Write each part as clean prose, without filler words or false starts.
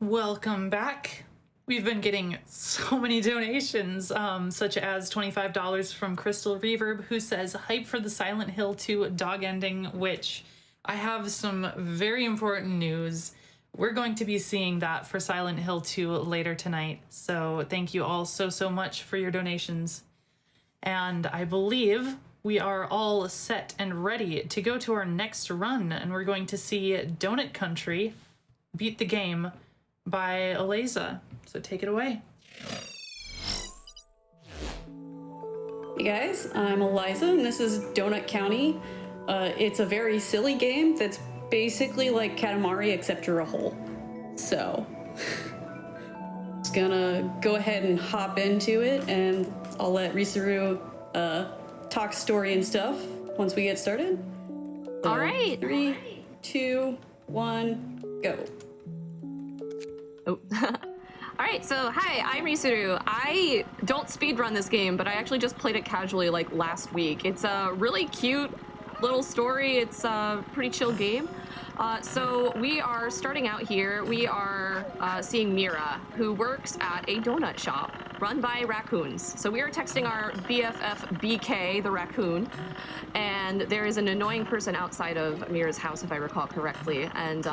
Welcome back. We've been getting so many donations, such as $25 from Crystal Reverb, who says, hype for the Silent Hill 2 dog ending, which I have some very important news. We're going to be seeing that for Silent Hill 2 later tonight. So thank you all so much for your donations. And I believe we are all set and ready to go to our next run, and we're going to see Donut Country beat the game by Aalaizah. So take it away. Hey guys, I'm Aalaizah and this is Donut County. It's a very silly game that's basically like Katamari except you're a hole. So, just gonna go ahead and hop into it and I'll let Risuruu talk story and stuff once we get started. So, all right. 3, 2, 1, go. Oh. All right, so hi, I'm Risuruu. I don't speedrun this game, but I actually just played it casually like last week. It's a really cute little story. It's a pretty chill game. So we are starting out here. We are seeing Mira, who works at a donut shop run by raccoons. So we are texting our BFF BK, the raccoon, and there is an annoying person outside of Mira's house, if I recall correctly, and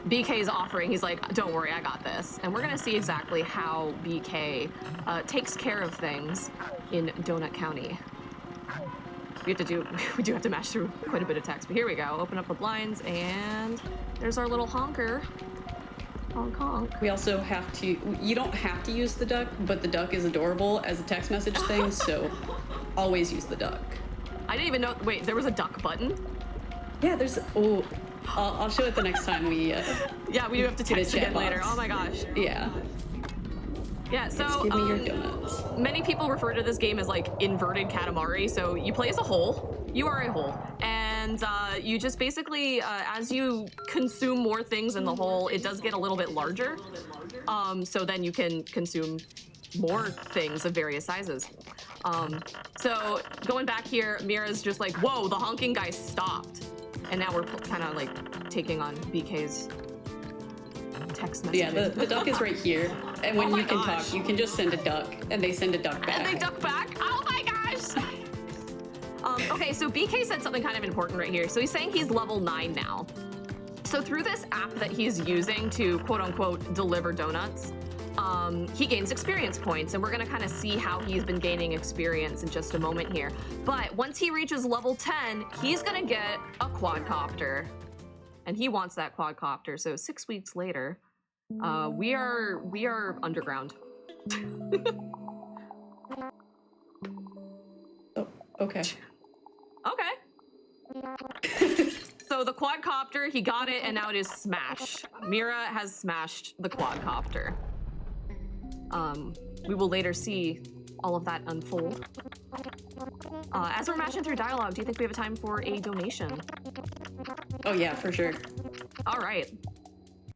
BK's offering, he's like, don't worry, I got this. And we're gonna see exactly how BK takes care of things in Donut County. We do have to match through quite a bit of text, but here we go. Open up the blinds and there's our little honker. Honk honk. We also have to, you don't have to use the duck, but the duck is adorable as a text message thing, so always use the duck. I didn't even know, wait, there was a duck button? Yeah, there's, oh, I'll show it the next time we, yeah, we do have to text again later. Oh my gosh. Yeah. Yeah, so just give me your donuts. Many people refer to this game as like inverted Katamari. So you play as a hole, you are a hole, and you just basically, as you consume more things in the hole, it does get a little bit larger. So then you can consume more things of various sizes. So going back here, Mira's just like, whoa, the honking guy stopped. And now we're kind of like taking on BK's text messages. Yeah, the duck is right here. And when you can talk, you can just send a duck, and they send a duck back. And they duck back? Oh my gosh! Okay, so BK said something kind of important right here. So he's saying he's level 9 now. So through this app that he's using to quote unquote deliver donuts, he gains experience points, and we're gonna kind of see how he's been gaining experience in just a moment here. But once he reaches level 10, he's gonna get a quadcopter. And he wants that quadcopter, so 6 weeks later, we are underground. Oh, okay. Okay. So the quadcopter, he got it, and now it is smashed. Mira has smashed the quadcopter. We will later see all of that unfold. As we're matching through dialogue, do you think we have a time for a donation? Oh yeah, for sure. All right.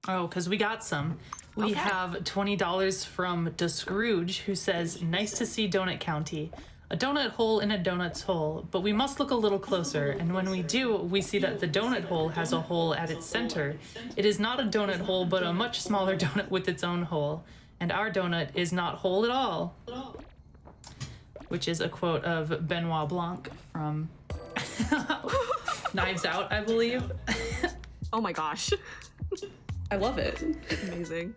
Oh, because we got some. We have $20 from DeScrooge, who says, nice to see Donut County. A donut hole in a donut's hole, but we must look a little closer, and when we do, we see that the donut hole has a hole at its center. It is not a donut hole, but a much smaller donut with its own hole. And our donut is not whole at all. Which is a quote of Benoit Blanc from Knives Out, I believe. Oh my gosh. I love it. Amazing.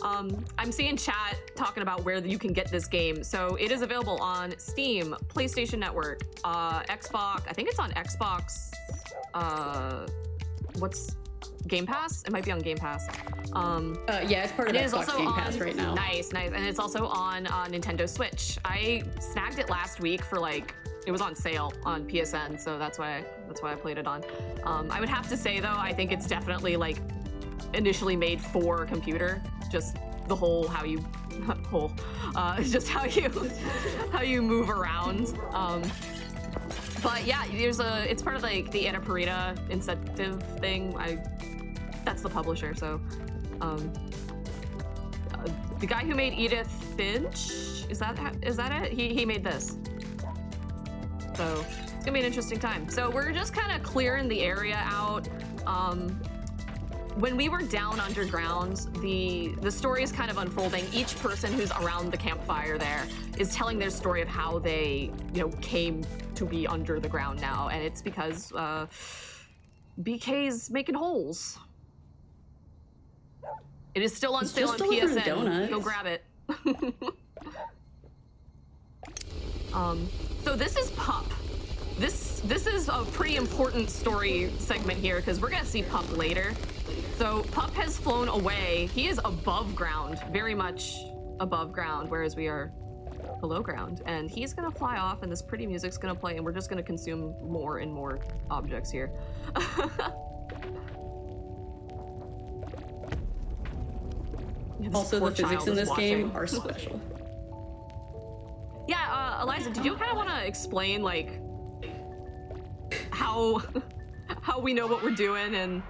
I'm seeing chat talking about where you can get this game. So it is available on Steam, PlayStation Network, Xbox. I think it's on Xbox. What's Game Pass? It might be on Game Pass. Yeah, it's part of Xbox Game Pass right now. Nice, nice. And it's also on Nintendo Switch. I snagged it last week for like, it was on sale on PSN, so that's why I played it on. I would have to say though, I think it's definitely like initially made for computer. Just the whole how you just how you move around. But yeah, it's part of like the Anna Parita incentive thing. That's the publisher, so the guy who made Edith Finch, is that it? He made this. So it's gonna be an interesting time. So we're just kind of clearing the area out. when we were down underground, the story is kind of unfolding. Each person who's around the campfire there is telling their story of how they, came to be under the ground now, and it's because BK's making holes. It is still on sale on PSN. Donuts. Go grab it. So this is Pup. This is a pretty important story segment here because we're gonna see Pup later. So Pup has flown away. He is above ground, very much above ground, whereas we are below ground. And he's gonna fly off, and this pretty music's gonna play, and we're just gonna consume more and more objects here. Also, the physics in this game are special. Yeah, Aalaizah, did you kind of want to explain, like, how we know what we're doing and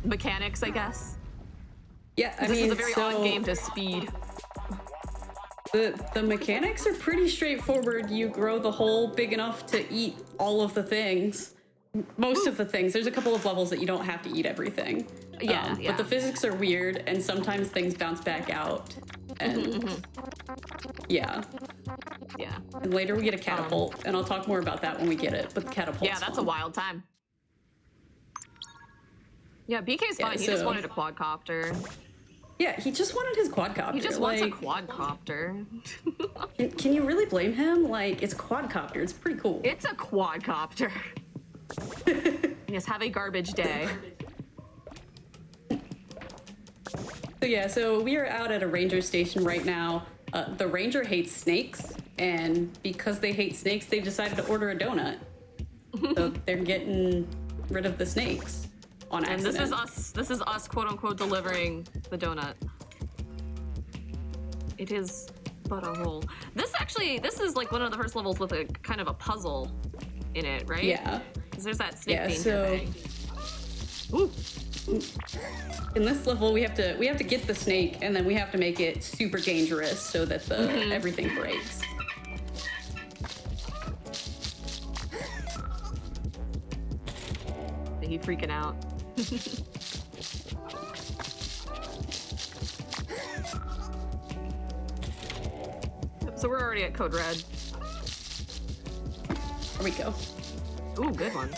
mechanics, I guess? Yeah, I mean, this is a very odd game to speed. The mechanics are pretty straightforward. You grow the hole big enough to eat all of the things. Most of the things. There's a couple of levels that you don't have to eat everything. Yeah. But the physics are weird, and sometimes things bounce back out. And yeah. And later we get a catapult, and I'll talk more about that when we get it. But the catapult. Yeah, that's a wild time. Yeah, BK's fine. He just wanted a quadcopter. Yeah, he just wanted his quadcopter. He just wants a quadcopter. Can you really blame him? Like, it's a quadcopter. It's pretty cool. It's a quadcopter. Yes, have a garbage day. So yeah, so we are out at a ranger station right now. The ranger hates snakes, and because they hate snakes, they've decided to order a donut. So they're getting rid of the snakes on accident. And this is us, quote unquote, delivering the donut. It is but a hole. This is like one of the first levels with a kind of a puzzle in it, right? Yeah. Because there's that snake danger thing. Ooh. In this level, we have to get the snake, and then we have to make it super dangerous so that everything breaks. He freaking out. So we're already at Code Red. Here we go. Ooh, good one.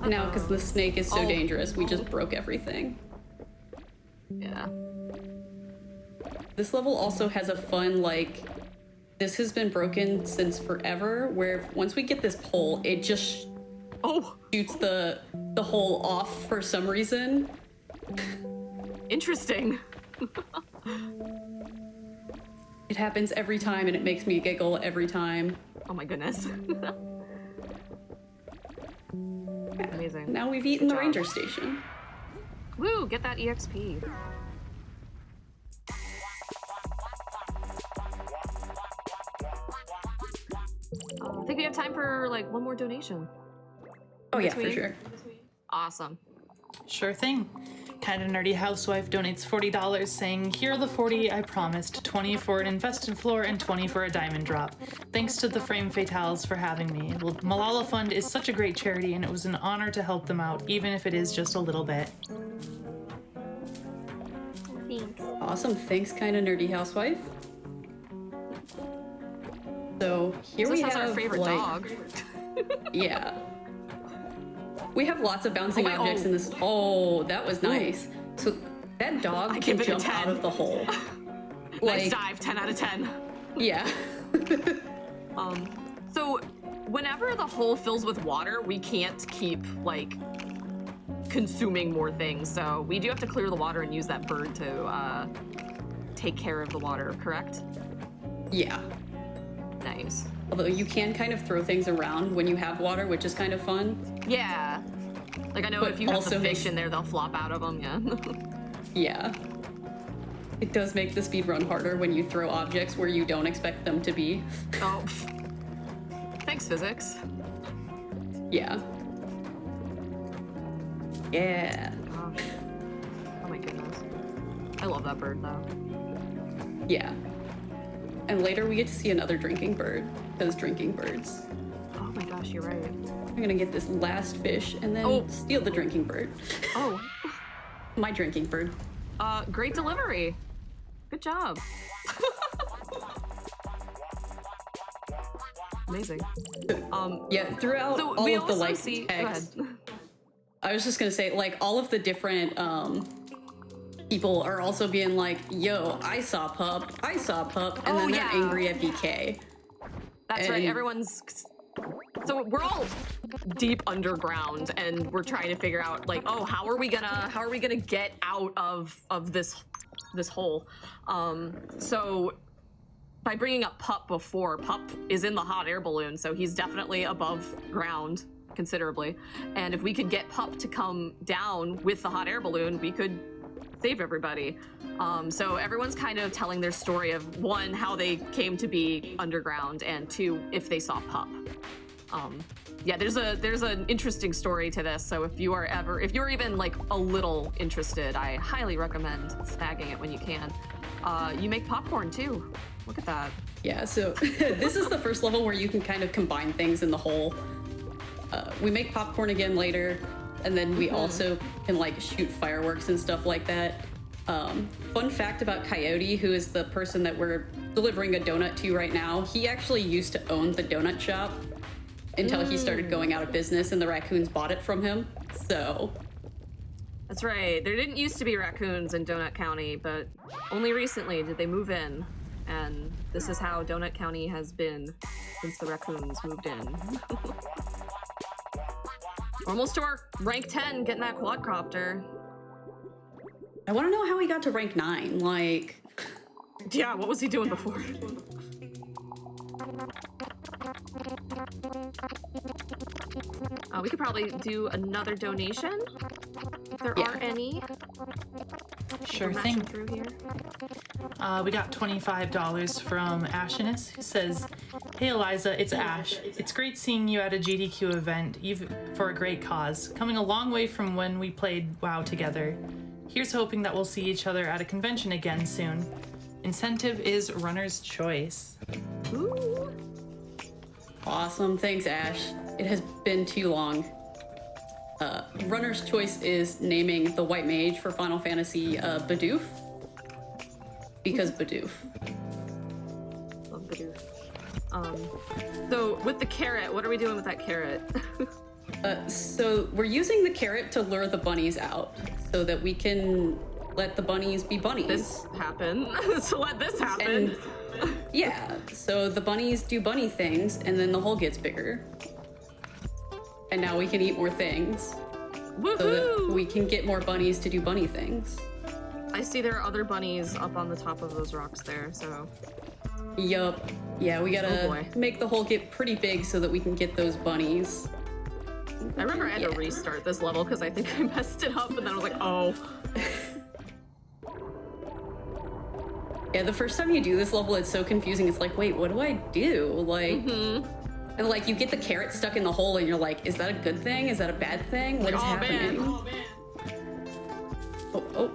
Now, because the snake is so dangerous, we just broke everything. Yeah. This level also has a fun, like, this has been broken since forever, where once we get this pole, it just shoots the hole off for some reason. Interesting. It happens every time, and it makes me giggle every time. Oh my goodness. Amazing. Now we've eaten the ranger station. Woo, get that EXP. I think we have time for like one more donation. Oh yeah, for sure. Awesome. Sure thing. Kinda Nerdy Housewife donates $40 saying, "Here are the 40 I promised, 20 for an infested floor and 20 for a diamond drop. Thanks to the Frame Fatales for having me. Malala Fund is such a great charity and it was an honor to help them out, even if it is just a little bit." Thanks. Awesome, thanks Kinda Nerdy Housewife. So here we have our favorite dog. Yeah. We have lots of bouncing objects in this. Oh, that was nice. So that dog can jump out of the hole. Nice dive, 10 out of 10. Yeah. So whenever the hole fills with water, we can't keep like consuming more things. So we do have to clear the water and use that bird to take care of the water, correct? Yeah. Nice. Although you can kind of throw things around when you have water, which is kind of fun. Yeah. Like I know if you have the fish in there, they'll flop out of them, yeah. Yeah. It does make the speedrun harder when you throw objects where you don't expect them to be. Oh. Thanks, physics. Yeah. Yeah. Gosh. Oh my goodness. I love that bird though. Yeah. And later we get to see another drinking bird, because drinking birds. Oh my gosh, you're right. I'm gonna get this last fish and then steal the drinking bird. Oh. My drinking bird. Great delivery. Good job. Amazing. Yeah, throughout So all we of the also like see. text, Go ahead. I was just gonna say, like, all of the different people are also being like, yo, I saw pup, and then they're angry at BK. That's right, everyone's... So we're all deep underground, and we're trying to figure out, like, oh, how are we gonna get out of this hole? So by bringing up Pup before, Pup is in the hot air balloon, so he's definitely above ground considerably. And if we could get Pup to come down with the hot air balloon, we could save everybody. So everyone's kind of telling their story of, one, how they came to be underground, and two, if they saw Pup. Yeah, there's an interesting story to this. So if you're even like a little interested, I highly recommend snagging it when you can. You make popcorn too. Look at that. Yeah, so this is the first level where you can kind of combine things in the hole. We make popcorn again later, and then we also can like shoot fireworks and stuff like that. Fun fact about Coyote, who is the person that we're delivering a donut to right now, he actually used to own the donut shop until he started going out of business and the raccoons bought it from him, so. That's right, there didn't used to be raccoons in Donut County, but only recently did they move in. And this is how Donut County has been since the raccoons moved in. Almost to our rank 10, getting that quadcopter. I want to know how he got to rank 9, like... Yeah, what was he doing before? We could probably do another donation, if there are any. Sure thing. Through here. We got $25 from Ashinus, who says, "Hey Aalaizah, it's Ash. It's great seeing you at a GDQ event, even for a great cause. Coming a long way from when we played WoW together. Here's hoping that we'll see each other at a convention again soon. Incentive is runner's choice." Ooh. Awesome, thanks Ash. It has been too long. Runner's choice is naming the white mage for Final Fantasy Bidoof. Because Bidoof. Love Bidoof. So with the carrot, what are we doing with that carrot? So we're using the carrot to lure the bunnies out so that we can let the bunnies be bunnies. This happen. So let this happen. And, yeah, so the bunnies do bunny things and then the hole gets bigger. And now we can eat more things. Woohoo! So that we can get more bunnies to do bunny things. I see there are other bunnies up on the top of those rocks there, so... Yup. Yeah, we gotta make the hole get pretty big so that we can get those bunnies. I remember I had to restart this level because I think I messed it up and then I was like, oh. Yeah, the first time you do this level, it's so confusing. It's like, wait, what do I do? Like, and like you get the carrot stuck in the hole and you're like, is that a good thing? Is that a bad thing? What is happening? Man. Oh,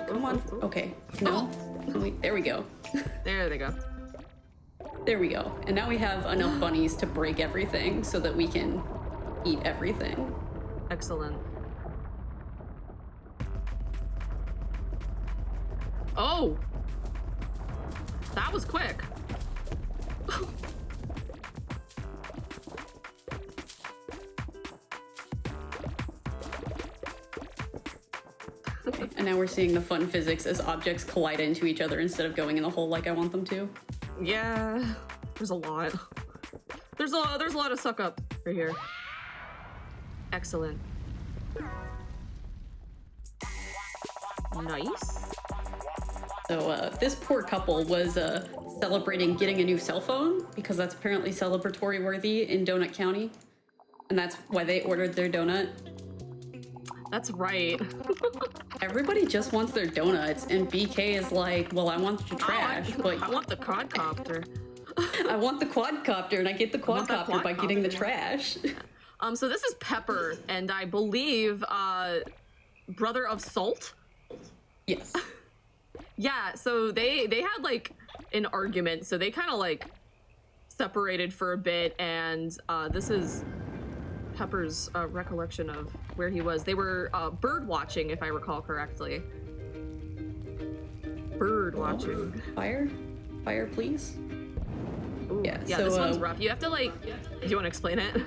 come on. Okay, no. Wait, there we go. There they go. There we go. And now we have enough bunnies to break everything so that we can eat everything. Excellent. Oh! That was quick. And now we're seeing the fun physics as objects collide into each other instead of going in the hole like I want them to. Yeah, there's a lot. There's a lot of suck up right here. Excellent. Nice. So this poor couple was celebrating getting a new cell phone because that's apparently celebratory worthy in Donut County. And that's why they ordered their donut. That's right. Everybody just wants their donuts, and BK is like, well, I want the trash, but I want the quadcopter. I want the quadcopter, and I get the quadcopter by getting the trash. So this is Pepper, and I believe brother of Salt. Yes. Yeah. So they had like an argument. So they kind of like separated for a bit, and this is Pepper's recollection of where he was. They were bird watching, if I recall correctly. Bird watching. Fire? Fire, please? Ooh, Yeah, yeah, so, this one's rough. You have to, like, do you want to explain it?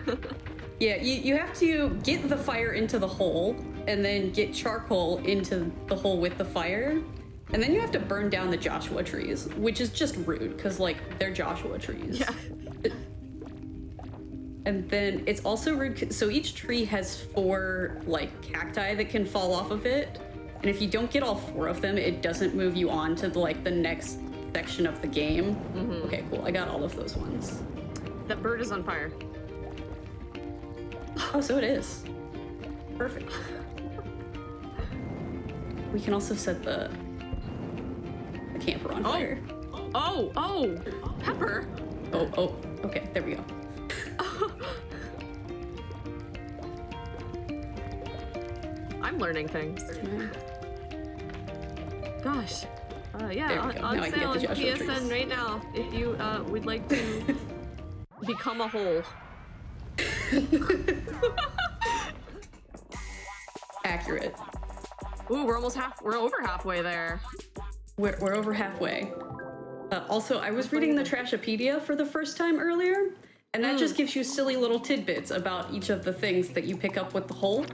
Yeah, you have to get the fire into the hole, and then get charcoal into the hole with the fire, and then you have to burn down the Joshua trees, which is just rude, because, like, they're Joshua trees. Yeah. And then it's also rude, so each tree has 4, like, cacti that can fall off of it, and if you don't get all 4 of them, it doesn't move you on to, like, the next section of the game. Okay, cool, I got all of those ones. That bird is on fire. Oh, so it is. Perfect. We can also set the camper on fire. Oh, Pepper. Oh, okay, there we go. I'm learning things. Gosh. Yeah, There we go. on Now I can sale on get the Joshua PSN trees. right now if you would like to become a whole. Accurate. Ooh, we're over halfway there. We're over halfway. Also, I was reading the Trashopedia for the first time earlier, and that just gives you silly little tidbits about each of the things that you pick up with the hole.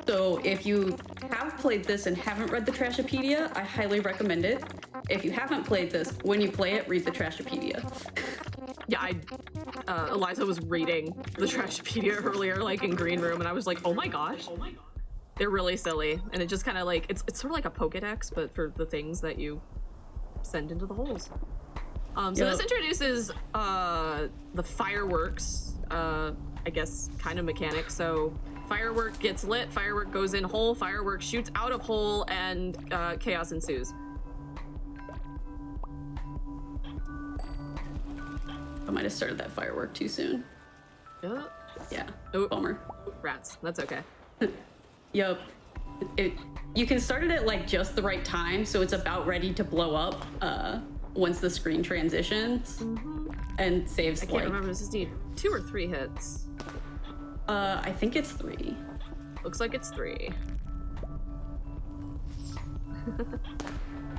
So if you have played this and haven't read the Trashopedia, I highly recommend it. If you haven't played this, when you play it, read the Trashopedia. Yeah, Aalaizah was reading the Trashopedia earlier, like in Green Room, and I was like, oh my gosh. They're really silly, and it just kind of like, it's sort of like a Pokedex, but for the things that you send into the holes. So this introduces the fireworks, I guess, kind of mechanic. So firework gets lit, firework goes in hole, firework shoots out of hole, and chaos ensues. I might have started that firework too soon. Yeah, Oh, bummer. rats, that's okay. Yup. You can start it at like just the right time, so it's about ready to blow up once the screen transitions and saves. I can't remember, does this need 2 or 3 hits? I think it's 3. Looks like it's 3.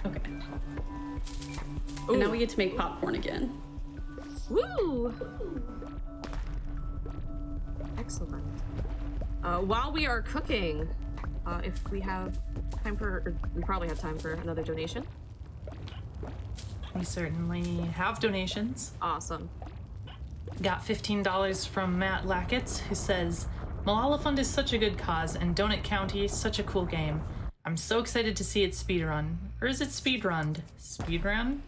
Okay. Ooh. And now we get to make popcorn again. Woo! Excellent. While we are cooking, if we have time for, we probably have time for another donation. We certainly have donations. Awesome. Got $15 from Matt Lackett, who says, Malala Fund is such a good cause, and Donut County such a cool game. I'm so excited to see it speedrun. Or is it speedrunned? Speedrun?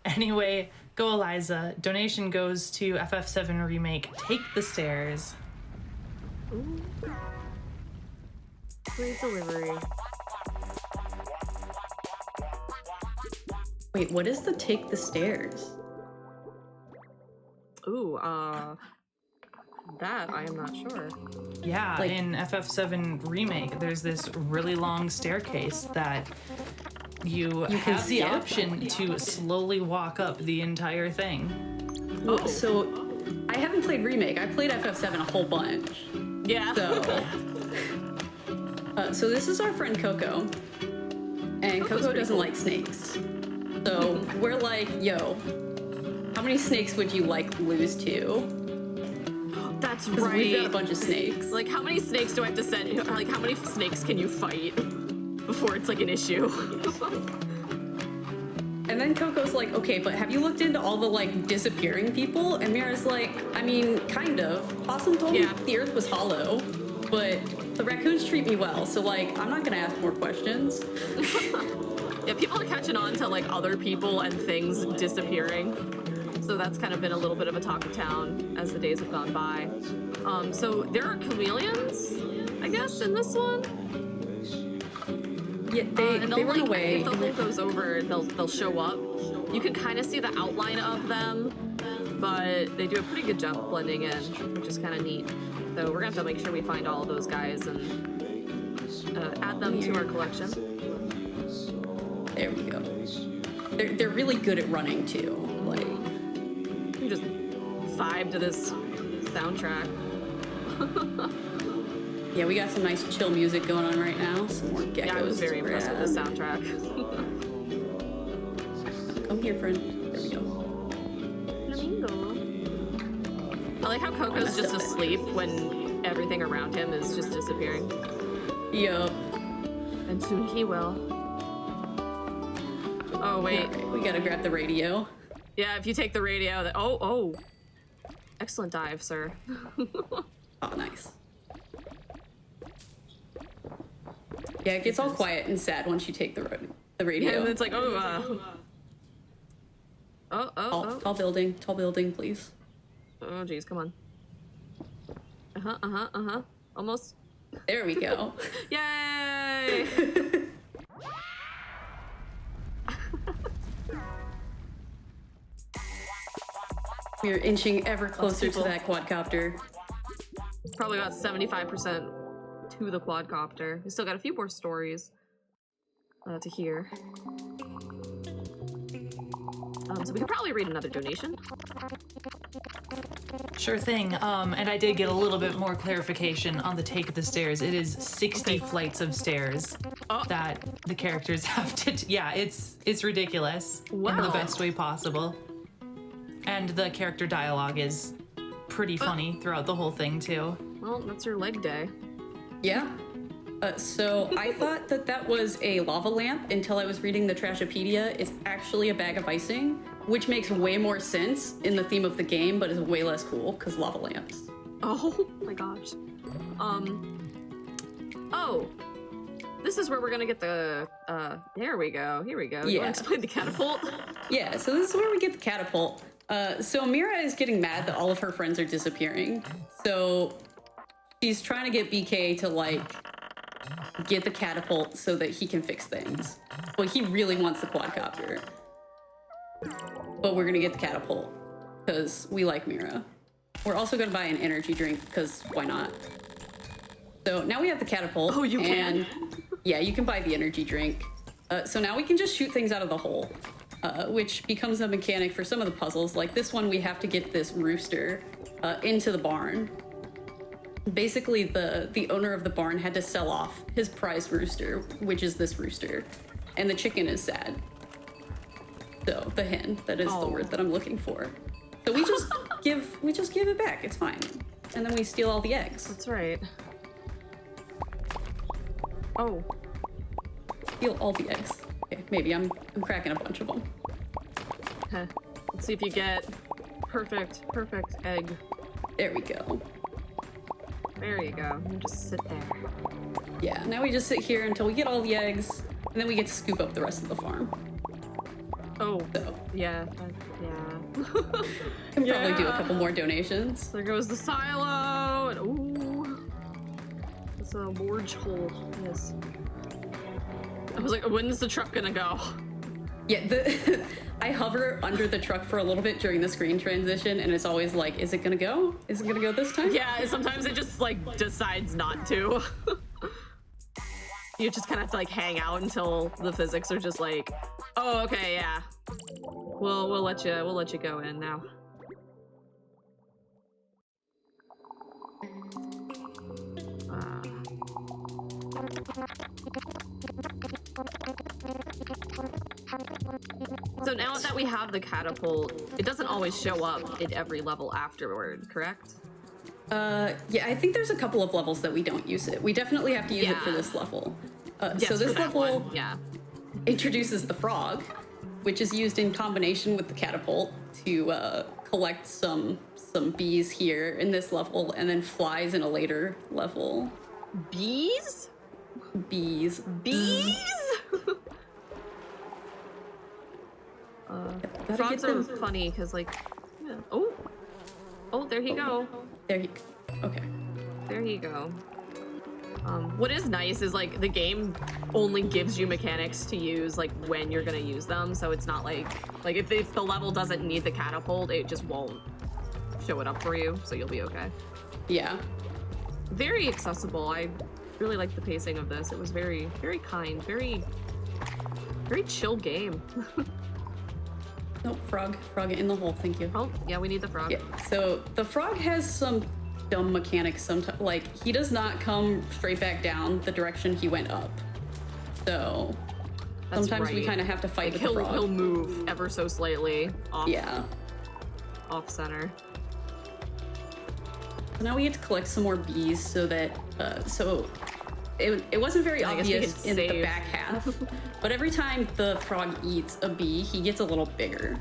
Anyway, go Aalaizah. Donation goes to FF7 Remake Take the Stairs. Ooh. Great delivery. Wait, what is the Take the Stairs? Ooh, that I am not sure. Yeah, Like- in FF7 Remake, there's this really long staircase that you can have the skip? option to slowly walk up the entire thing. Oh, so I haven't played Remake. I played FF7 a whole bunch. Yeah. So this is our friend Coco, and Coco doesn't like snakes. So we're like, yo, how many snakes would you like lose to? That's 'Cause right. we've got a bunch of snakes. Like, how many snakes do I have to send? Like, how many snakes can you fight before it's like an issue? And then Coco's like, okay, but have you looked into all the like disappearing people? And Mira's like, I mean, kind of. Possum told me the earth was hollow, but the raccoons treat me well, so like, I'm not gonna ask more questions. Yeah, people are catching on to like other people and things disappearing. So that's kind of been a little bit of a talk of town as the days have gone by. So there are chameleons, I guess, in this one. Yeah, they run like, away. If the hole goes over, they'll show up. You can kind of see the outline of them, but they do a pretty good job blending in, which is kind of neat. So we're gonna have to make sure we find all of those guys and add them to our collection. There we go. They're really good at running too. Like, You just vibe to this soundtrack. Yeah, we got some nice chill music going on right now. Some more geckos. Yeah, I was very impressed with the soundtrack. Come here, friend. There we go. Flamingo. I like how Coco's just asleep when everything around him is just disappearing. Yup. And soon he will. Oh, wait. Right, we gotta grab the radio. Yeah, if you take the radio, oh. Excellent dive, sir. Oh, nice. Yeah, it gets all quiet and sad once you take the radio. Yeah, and it's like, Tall building, please. Oh, geez, come on. Almost. There we go. Yay! We're inching ever closer to that quadcopter. Probably about 75% to the quadcopter. We still got a few more stories to hear. So we could probably read another donation. Sure thing. And I did get a little bit more clarification on the take of the stairs. It is 60 flights of stairs that the characters have to. Yeah, it's ridiculous in the best way possible. And the character dialogue is pretty funny throughout the whole thing too. Well, that's your leg day. Yeah. So I thought that was a lava lamp until I was reading the Trashopedia. It's actually a bag of icing, which makes way more sense in the theme of the game, but is way less cool because lava lamps. Oh my gosh. Oh, this is where we're gonna get the, there we go. Here we go. You wanna explain the catapult? Yeah, so this is where we get the catapult. So Mira is getting mad that all of her friends are disappearing. So she's trying to get BK to, like, get the catapult so that he can fix things. But he really wants the quadcopter. But we're gonna get the catapult because we like Mira. We're also gonna buy an energy drink because why not? So now we have the catapult. Oh, you can? Yeah, you can buy the energy drink. So now we can just shoot things out of the hole, which becomes a mechanic for some of the puzzles. Like this one, we have to get this rooster into the barn. Basically, the owner of the barn had to sell off his prized rooster, which is this rooster, and the chicken is sad. So the hen, that is the word that I'm looking for. So we just give it back. It's fine, and then we steal all the eggs. That's right. Oh, Steal all the eggs. Okay, maybe I'm cracking a bunch of them. Let's see if you get perfect egg. There we go. There you go. You just sit there. Yeah, now we just sit here until we get all the eggs, and then we get to scoop up the rest of the farm. Oh, So yeah. can probably do a couple more donations. There goes the silo, and ooh, it's a large hole. Yes. I was like, when's the truck gonna go? Yeah, I hover under the truck for a little bit during the screen transition, and it's always like, is it gonna go? Is it gonna go this time? Yeah, sometimes it just like decides not to. You just kind of have to like hang out until the physics are just like, oh, okay, yeah. We'll let you go in now. So now that we have the catapult, it doesn't always show up in every level afterward, correct? Yeah, I think there's a couple of levels that we don't use it. We definitely have to use it for this level. So this level introduces the frog, which is used in combination with the catapult to collect some bees here in this level, and then flies in a later level. Bees? Bees. Bees? Frogs are funny because, like, yeah. Oh, there you go. There you go. Okay. There you go. What is nice is like the game only gives you mechanics to use like when you're gonna use them, so it's not like if the level doesn't need the catapult, it just won't show it up for you, so you'll be okay. Yeah. Very accessible. I really like the pacing of this. It was very, very kind, very chill game. Nope, frog in the hole. Thank you. Oh, yeah, we need the frog. Yeah. So the frog has some dumb mechanics. Sometimes, like he does not come straight back down the direction he went up. So sometimes we kind of have to fight with the frog. He'll move ever so slightly off. Yeah. Off center. So now we get to collect some more bees so that it wasn't very obvious in the back half, but every time the frog eats a bee, he gets a little bigger.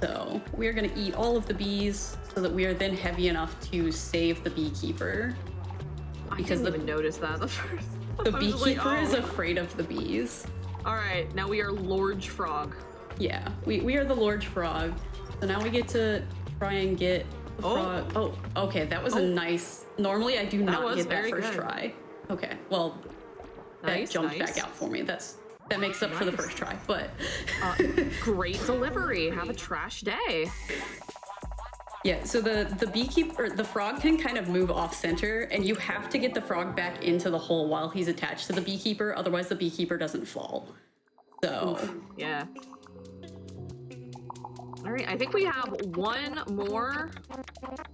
So we're gonna eat all of the bees so that we are then heavy enough to save the beekeeper. Because I didn't even notice that the first. The beekeeper is afraid of the bees. All right, now we are Lord Frog. Yeah, we are the Lord Frog. So now we get to try and get the frog. Oh, okay, that was a nice. Normally I do not get that first try. Okay, well, that jumped back out for me. That makes up for the first try, but great delivery. Have a trash day. Yeah, so the beekeeper, the frog can kind of move off center, and you have to get the frog back into the hole while he's attached to the beekeeper, otherwise the beekeeper doesn't fall. So yeah. All right, I think we have one more,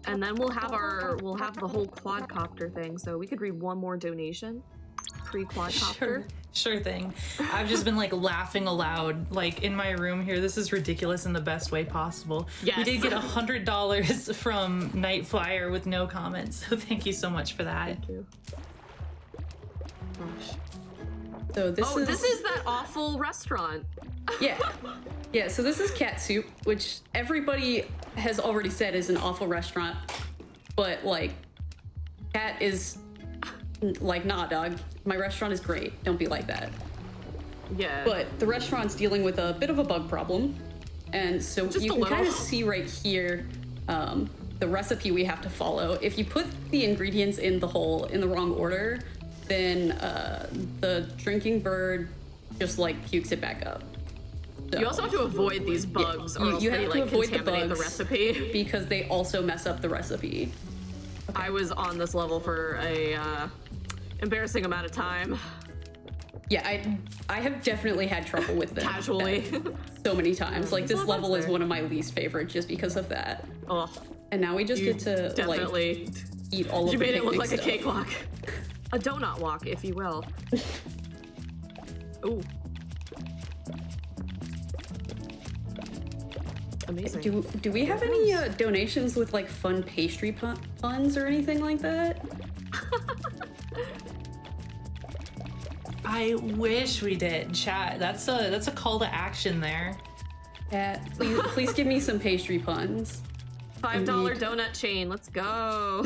and then we'll have the whole quadcopter thing. So we could read one more donation, pre-quadcopter. Sure thing. I've just been like laughing aloud, like in my room here. This is ridiculous in the best way possible. Yes. We did get $100 from Night Flyer with no comments, so thank you so much for that. Thank you. Gosh. So this is that awful restaurant. Yeah, so this is Cat Soup, which everybody has already said is an awful restaurant, but like, Cat is like, nah, dog, my restaurant is great, don't be like that. Yeah. But the restaurant's dealing with a bit of a bug problem, and so you can kind of see right here the recipe we have to follow. If you put the ingredients in the hole in the wrong order, then the drinking bird just like pukes it back up. So, you also have to avoid these bugs, or else you they have to like avoid contaminate the recipe. because they also mess up the recipe. Okay. I was on this level for a embarrassing amount of time. Yeah, I have definitely had trouble with this Casually. so many times. Like this level is one of my least favorite just because of that. Oh. And now we just get to definitely like eat all of the You made it look like stuff. a cakewalk. A donut walk, if you will. Ooh. Amazing. Do we have any donations with like fun pastry puns or anything like that? I wish we did, chat. That's a call to action there. Yeah, please give me some pastry puns. $5 donut chain, let's go.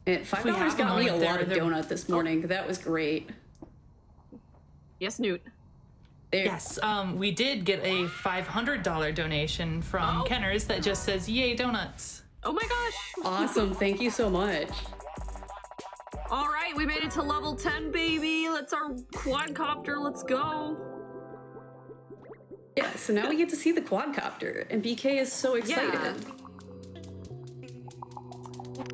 And $5 got me a lot of donut this morning. That was great. Yes, Newt. Yes, we did get a $500 donation from Kenners that just says, "Yay, donuts." Oh my gosh. Awesome, thank you so much. All right, we made it to level 10, baby. Let's our quadcopter, let's go. Yeah, so now we get to see the quadcopter, and BK is so excited. Yeah.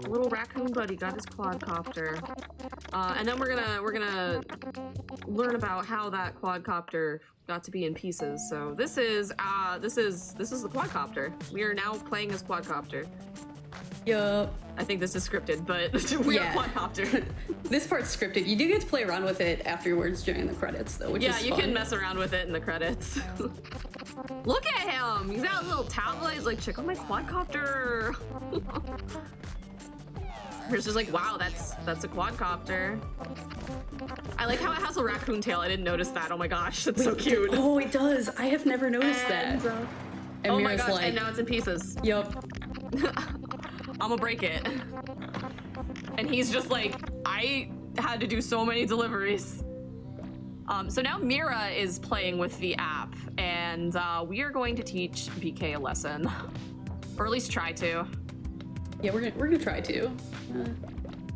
Little raccoon buddy got his quadcopter. And then we're gonna learn about how that quadcopter got to be in pieces. So this is the quadcopter. We are now playing as quadcopter. Yup. I think this is scripted, but we are quadcopter. This part's scripted. You do get to play around with it afterwards during the credits, though, which is fun. Yeah, you can mess around with it in the credits. Look at him! He's got a little tablet. He's like, check out my quadcopter. It's just like, wow, that's a quadcopter. I like how it has a raccoon tail. I didn't notice that. Oh my gosh, that's so cute. Oh, it does. I have never noticed that. And oh my Mira's gosh, like, and now it's in pieces. Yup. I'm gonna break it. And he's just like, I had to do so many deliveries. So now Mira is playing with the app, and we are going to teach BK a lesson. Or at least try to. Yeah, we're gonna try to.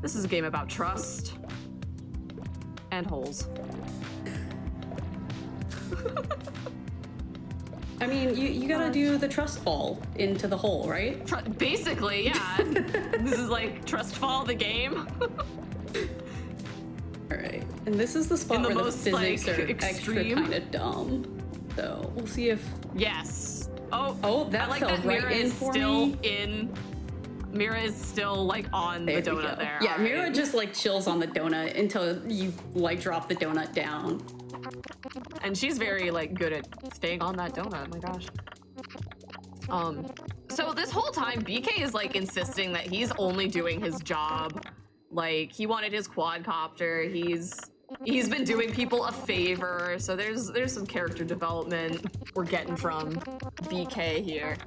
This is a game about trust and holes. I mean, you gotta do the trust fall into the hole, right? Basically, yeah. This is like trust fall the game. All right, and this is the spot where the physics like, are extra kind of dumb. So we'll see if... Yes. Oh, that I like fell that right Mira in is for still me. in. Mira is still like on There the we donut go. there. Yeah, All Mira right. just like chills on the donut until you like drop the donut down. And she's very like good at staying on that donut. Oh my gosh. So this whole time BK is like insisting that he's only doing his job. Like he wanted his quadcopter. He's been doing people a favor. So there's some character development we're getting from BK here.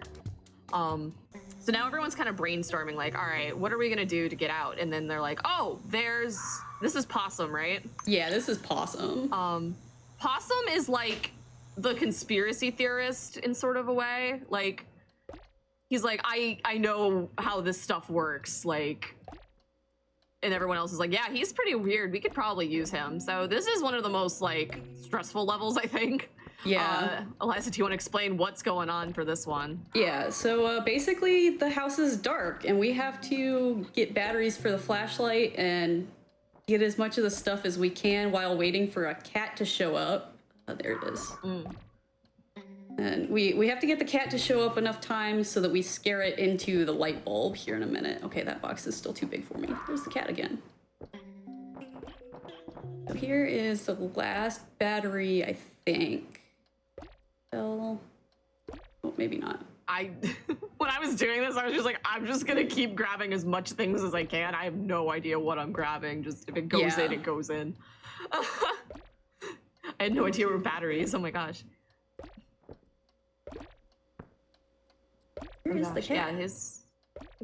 So now everyone's kind of brainstorming like, all right, what are we gonna do to get out? And then they're like, oh, this is Possum, right? Yeah, this is Possum. Possum is like the conspiracy theorist in sort of a way. Like, he's like, I know how this stuff works, like, and everyone else is like, yeah, he's pretty weird. We could probably use him. So this is one of the most like stressful levels, I think. Yeah. Aalaizah, do you want to explain what's going on for this one? Yeah, so basically the house is dark and we have to get batteries for the flashlight and get as much of the stuff as we can while waiting for a cat to show up. Oh, there it is. And we have to get the cat to show up enough times so that we scare it into the light bulb here in a minute. Okay, that box is still too big for me. There's the cat again. So here is the last battery, I think. Oh, maybe not. When I was doing this, I was just like, I'm just gonna keep grabbing as much things as I can. I have no idea what I'm grabbing. Just if it goes in, it goes in. I had no idea where batteries. Oh my gosh. Where is the cat? Yeah, his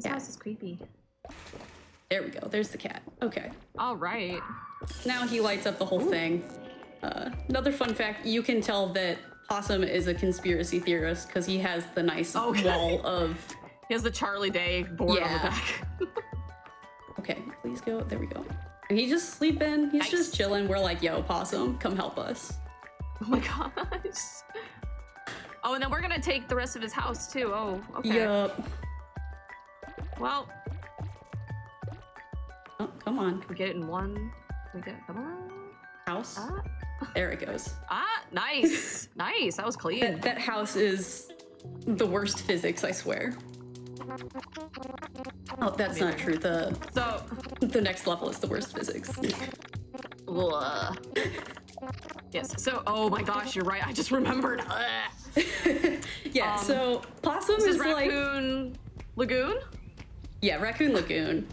house is creepy. There we go. There's the cat. Okay. All right. Now he lights up the whole thing. Another fun fact, you can tell that Possum is a conspiracy theorist because he has the nice wall of... He has the Charlie Day board on the back. Okay, please go. There we go. And he's just sleeping. He's just chilling. We're like, yo, Possum, come help us. Oh my gosh. Oh, and then we're gonna take the rest of his house too. Oh, okay. Yup. Well. Oh, come on. We get it in one. Come on. House. Ah. There it goes. Ah, nice. Nice. That was clean. That house is the worst physics, I swear. Oh, that's not true. The next level is the worst physics. Yes. So, oh my gosh, you're right. I just remembered. Yeah. So Possum this is like Raccoon Lagoon. Yeah, Raccoon Lagoon.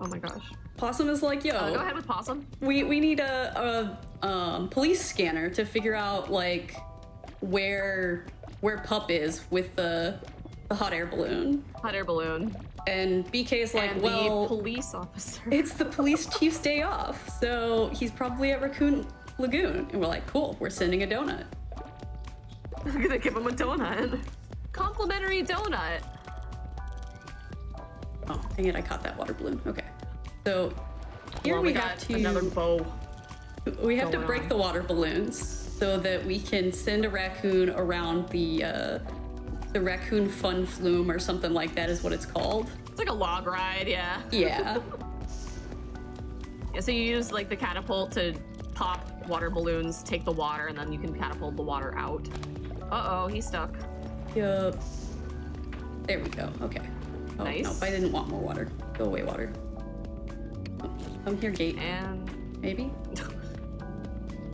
Oh my gosh. Possum is like, yo. Go ahead with Possum. We need a police scanner to figure out like where Pup is with the hot air balloon. Hot air balloon. And BK is like, and well, the police officer. It's the police chief's day off, so he's probably at Raccoon Lagoon. And we're like, cool, we're sending a donut. I'm gonna give him a donut. Complimentary donut. Oh, dang it, I caught that water balloon. Okay. So here we have got to another bow. We have to break the water balloons so that we can send a raccoon around the raccoon fun flume or something like that is what it's called. It's like a log ride, yeah. Yeah. Yeah, so you use like the catapult to pop water balloons, take the water, and then you can catapult the water out. Uh-oh, he's stuck. Yup. There we go. Okay. Oh, nice. Nope, I didn't want more water. Go away, water. Oh, come here, gate. And... Maybe?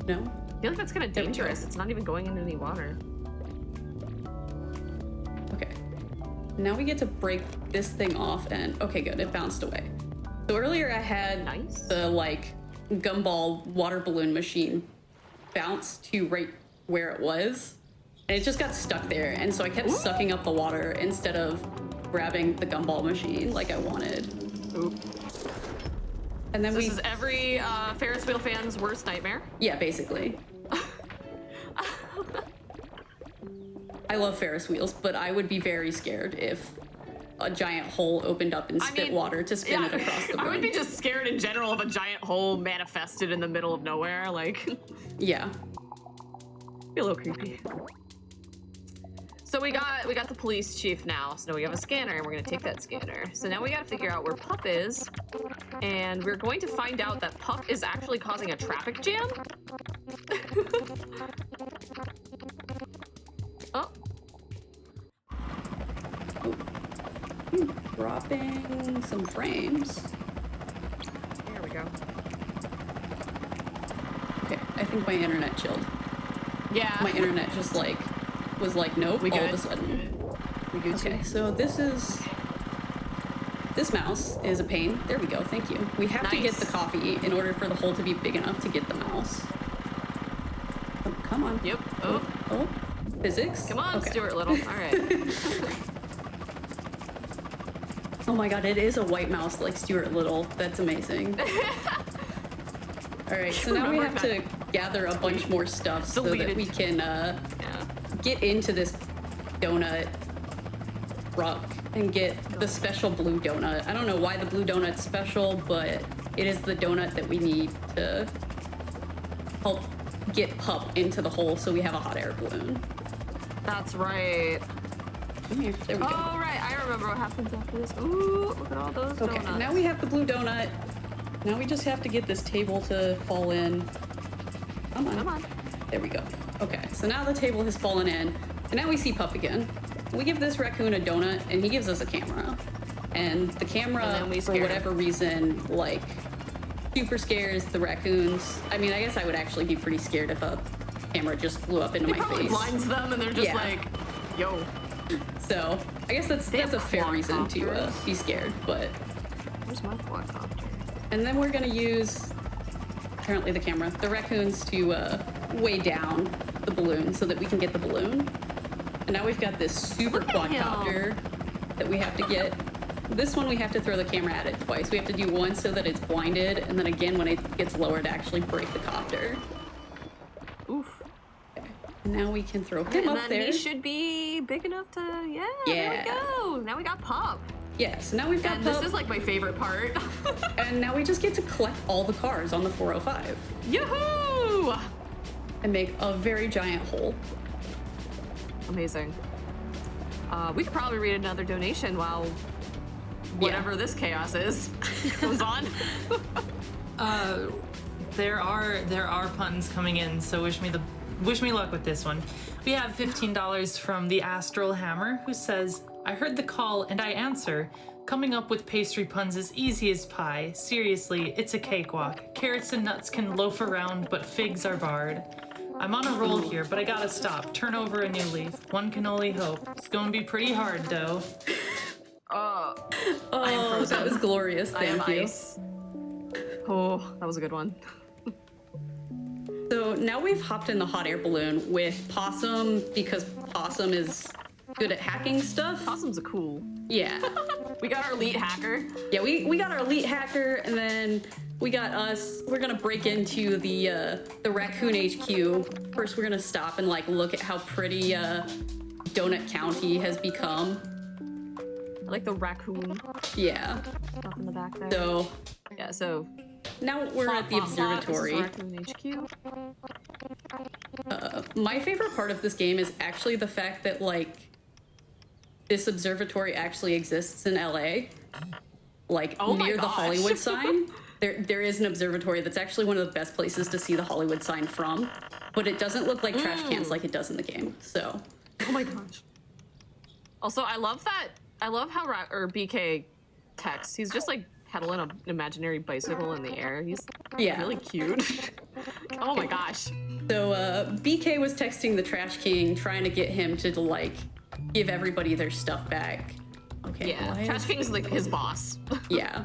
No? I feel like that's kind of dangerous. It's not even going into any water. Okay. Now we get to break this thing off and... Okay, good. It bounced away. So earlier I had the, like, gumball water balloon machine bounce to right where it was. And it just got stuck there. And so I kept sucking up the water instead of grabbing the gumball machine like I wanted. Oop. And then this is every Ferris wheel fan's worst nightmare? Yeah, basically. I love Ferris wheels, but I would be very scared if a giant hole opened up and spit water to spin it across the room. I would be just scared in general if a giant hole manifested in the middle of nowhere, like... Yeah. Be a little creepy. So we got the police chief now. So now we have a scanner, and we're gonna take that scanner. So now we gotta figure out where Pup is, and we're going to find out that Pup is actually causing a traffic jam. dropping some frames. There we go. Okay, I think my internet chilled. Yeah. My internet just like was like nope all of a sudden. We good. Okay, so this mouse is a pain. There we go. Thank you. We have to get the coffee in order for the hole to be big enough to get the mouse. Oh, come on. Yep. Oh. Physics. Come on, okay. Stuart Little. All right. Oh my god, it is a white mouse like Stuart Little. That's amazing. All right, so now we have to gather a bunch more stuff so that we can get into this donut truck and get the special blue donut. I don't know why the blue donut's special, but it is the donut that we need to help get Pup into the hole so we have a hot air balloon. That's right. Here, there we go. Oh, right. I remember what happens after this. Ooh, look at all those donuts. Okay, now we have the blue donut. Now we just have to get this table to fall in. Come on. Come on. There we go. Okay, so now the table has fallen in, and now we see Pup again. We give this raccoon a donut, and he gives us a camera. And the camera, for whatever reason, like, super scares the raccoons. I mean, I guess I would actually be pretty scared if a camera just blew up into my probably face. blinds them, and they're just like, yo. So, I guess that's a fair reason to be scared, but... Where's my quadcopter? And then we're gonna use, apparently the camera, the raccoons to weigh down the balloon so that we can get the balloon. And now we've got this super quadcopter that we have to get. This one we have to throw the camera at it twice. We have to do one so that it's blinded, and then again when it gets lower to actually break the copter. Oof. Okay. And now we can throw him up there. And then he should be big enough to, there we go. Now we got Pup. Yeah, so now we've got And Pup. this is like my favorite part. And now we just get to collect all the cars on the 405. Yoo-hoo! And make a very giant hole. Amazing. We could probably read another donation while whatever this chaos is goes on. There are puns coming in, so wish me luck with this one. We have $15 from the Astral Hammer, who says, I heard the call and I answer. Coming up with pastry puns is easy as pie. Seriously, it's a cakewalk. Carrots and nuts can loaf around, but figs are barred. I'm on a roll here, but I gotta stop. Turn over a new leaf. One can only hope. It's gonna be pretty hard, though. Oh, that was glorious. Thank you. Ice. Oh, that was a good one. So now we've hopped in the hot air balloon with Possum because Possum is good at hacking stuff. Possums are cool. Yeah. We got our elite hacker. Yeah, we got our elite hacker, and then we got us. We're gonna break into the Raccoon HQ. First, we're gonna stop and like look at how pretty Donut County has become. I like the raccoon Yeah. stuff in the back there. So yeah, so now we're at the observatory. This is Raccoon HQ. My favorite part of this game is actually the fact that like this observatory actually exists in LA, like near the Hollywood sign. There is an observatory that's actually one of the best places to see the Hollywood sign from, but it doesn't look like trash cans like it does in the game. So, oh my gosh. Also, I love how BK texts. He's just like pedaling an imaginary bicycle in the air. He's really cute. Oh my gosh. So BK was texting the Trash King, trying to get him to like give everybody their stuff back. Okay. Yeah. Trash King's like his boss. Yeah.